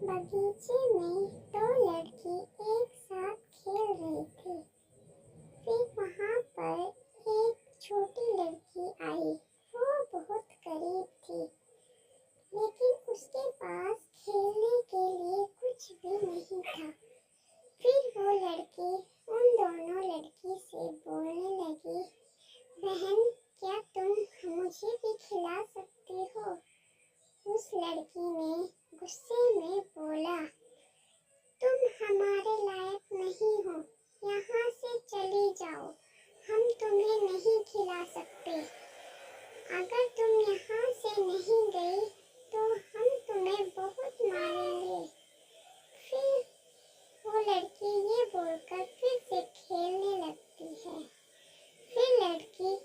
बगीचे में दो लड़की एक साथ खेल रही थी। फिर वहाँ पर एक छोटी लड़की आई। वो बहुत गरीब थी, लेकिन उसके पास खेलने के लिए कुछ भी नहीं था। फिर वो लड़की उन दोनों लड़की से बोलने लगी, बहन, क्या तुम मुझे भी खिला सकती हो? उस लड़की ने गुस्से में बोला, तुम हमारे लायक नहीं हो, यहाँ से चली जाओ, हम तुम्हें नहीं खिला सकते। अगर तुम यहाँ से नहीं गई तो हम तुम्हें बहुत मारेंगे। फिर वो लड़की ये बोलकर फिर से खेलने लगती है। फिर लड़की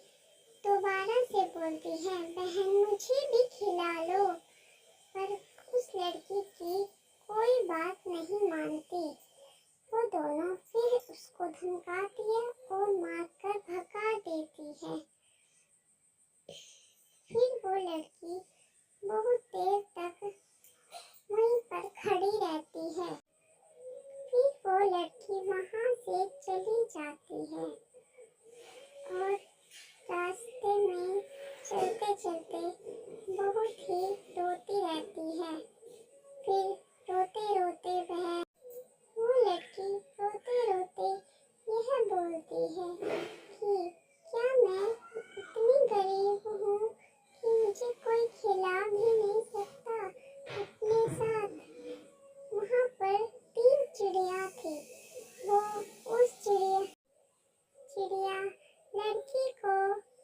दोबारा से बोलती है, बहन, मुझे भी खिला लो। पर उस लड़की की कोई बात नहीं मानती। वो दोनों फिर उसको धमकाती है और मारकर भगा देती है। फिर वो लड़की बहुत देर तक वहीं पर खड़ी रहती है। फिर वो लड़की वहाँ से चली जाती है और रास्ते में चलते चलते बहुत ही रोती रहती है। फिर रोते रोते वो लड़की रोते रोते यह बोलती है कि क्या मैं इतनी गरीब हूँ कि मुझे कोई खिला भी नहीं सकता अपने साथ। वहाँ पर 3 चिड़िया थी। वो उस चिड़िया लड़की को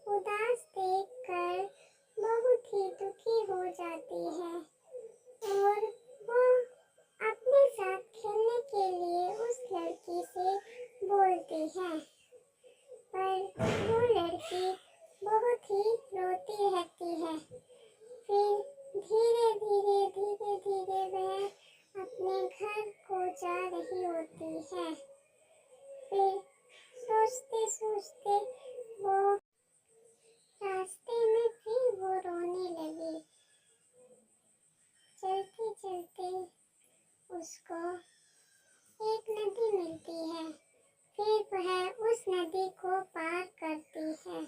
उदास देखकर बहुत ही दुखी हो जाती है और वो अपने साथ खेलने के लिए उस लड़की से बोलती है। पर वो लड़की बहुत ही रोती रहती है। फिर धीरे धीरे वह अपने घर को जा रही होती है। फिर सोचते सोचते वो रास्ते में फिर वो रोने लगी। चलते चलते उसको एक नदी मिलती है। फिर वह उस नदी को पार करती है।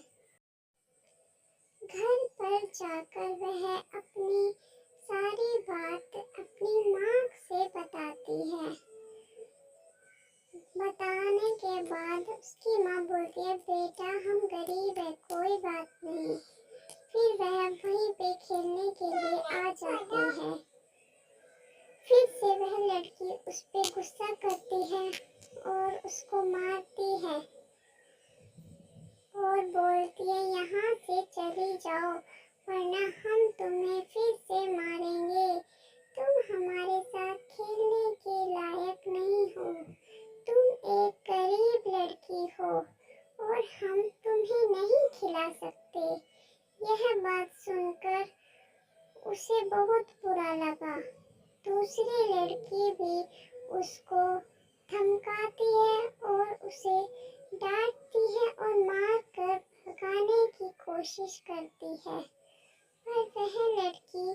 घर पर जाकर वह अपनी सारी बात अपनी माँ से बताती है। बताने के बाद उसकी माँ बोलती है, बेटा, हम गरीब है, कोई बात नहीं। फिर वह वहीं पे खेलने के लिए आ जाती है। फिर से वह लड़की उस पे गुस्सा करती है और उसको मारती है और बोलती है, यहाँ से चली जाओ, वरना हम तुम्हें फिर से मारेंगे। तुम हमारे साथ खेलने के लायक नहीं हो। तुम एक गरीब लड़की हो और हम तुम्हें नहीं खिला सकते। यह बात सुनकर उसे बहुत बुरा लगा। दूसरी लड़की भी उसको धमकाती है और उसे डांटती है और मार कर भगाने की कोशिश करती है। पर वह लड़की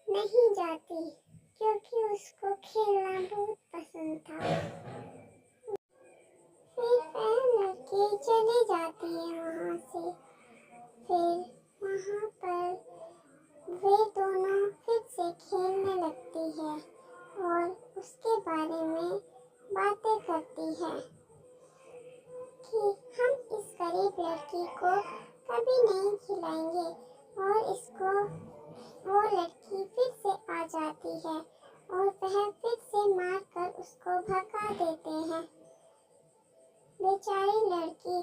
नहीं जाती क्योंकि उसको खेलना बहुत पसंद था। फिर वह लड़की चली जाती है वहाँ से। फिर वहाँ पर वे दोनों फिर से खेलने लगती है और उसके बारे में बातें करती है कि हम इस गरीब लड़की को कभी नहीं खिलाएंगे। और इसको वो लड़की फिर से आ जाती है और वह फिर से मार कर उसको भगा देते हैं। बेचारी लड़की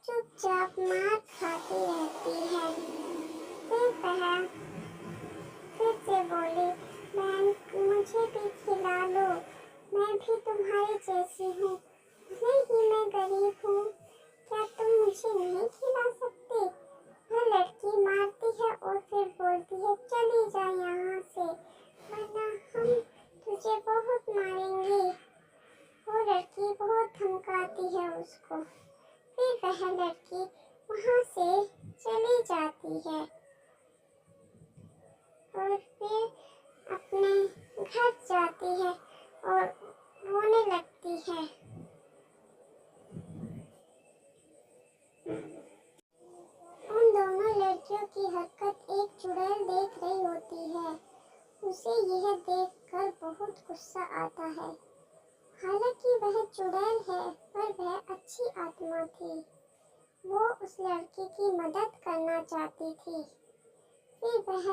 चुपचाप मार खाती रहती है। फिर वह फिर से बोली, बहन, मुझे भी खिला लो, मैं भी तुम्हारी जैसी हूँ। नहीं, मैं गरीब हूँ, क्या तुम मुझे नहीं खिला सकते? वह लड़की मारती है और फिर बोलती है, चली जा यहाँ से, वरना हम तुझे बहुत मारेंगे। वो लड़की बहुत धमकाती है उसको। फिर वह लड़की वहाँ से चली जाती है और फिर अपने घर जाती है और रोने लगती है। उन दोनों लड़कियों की हरकत एक चुड़ैल देख रही होती है। उसे यह देखकर बहुत गुस्सा आता है। हालांकि वह चुड़ैल है, पर वह अच्छी आत्मा थी। वो उस लड़की की मदद करना चाहती थी। फिर वह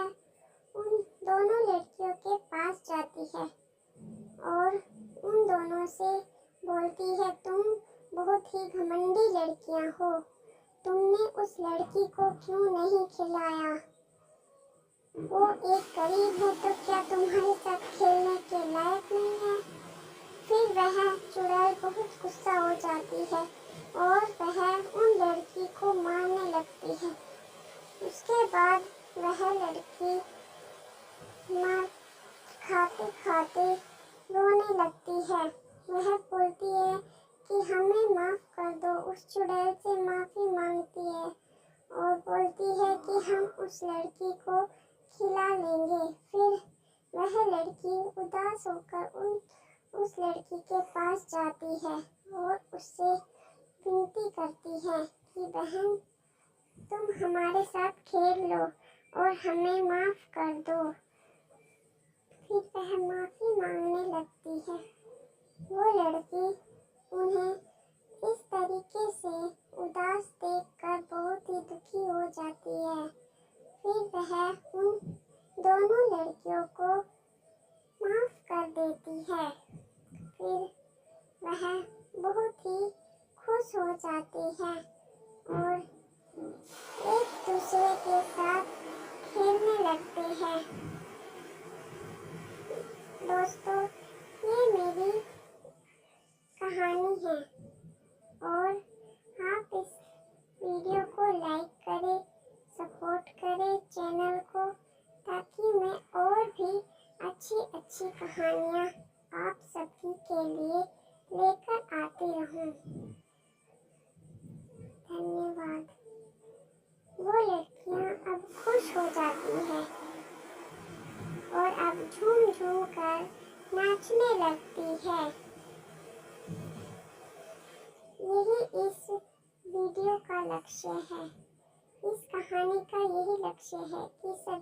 उन दोनों लड़कियों के पास जाती है और उन दोनों से बोलती है, तुम बहुत ही घमंडी लड़कियां हो। तुमने उस लड़की को क्यों नहीं खिलाया? वो एक गरीब है, तो क्या तुम्हारे साथ खेलने के लायक नहीं है? फिर वह चुड़ैल बहुत गुस्सा हो जाती है और वह उन लड़की को मारने लगती है। उसके बाद वह लड़की मार खाते खाते रोने लगती है। वह बोलती है कि हमें माफ कर दो। उस चुड़ैल से माफी मांगती है और बोलती है कि हम उस लड़की को खिला लेंगे। फिर वह लड़की उदास होकर उस लड़की के पास जाती है और उससे विनती करती है कि बहन, तुम हमारे साथ खेल लो और हमें माफ कर दो। फिर वह माफी मांगने लगती है। वो लड़की उन्हें इस तरीके से उदास देखकर बहुत ही दुखी हो जाती है। फिर वह उन दोनों लड़कियों को माफ कर देती है। फिर वह बहुत ही खुश हो जाती है और एक दूसरे के साथ खेलने लगते हैं। दोस्तों, ये मेरी कहानी है और आप इस वीडियो को लाइक करें, सपोर्ट करें चैनल को, ताकि मैं और भी अच्छी कहानियाँ आप सभी के लिए लेकर आती रहूं। धन्यवाद। वो लड़कियां अब खुश हो जाती हैं और अब झूम झूम कर नाचने लगती है। यही इस वीडियो का लक्ष्य है। इस कहानी का यही लक्ष्य है कि सब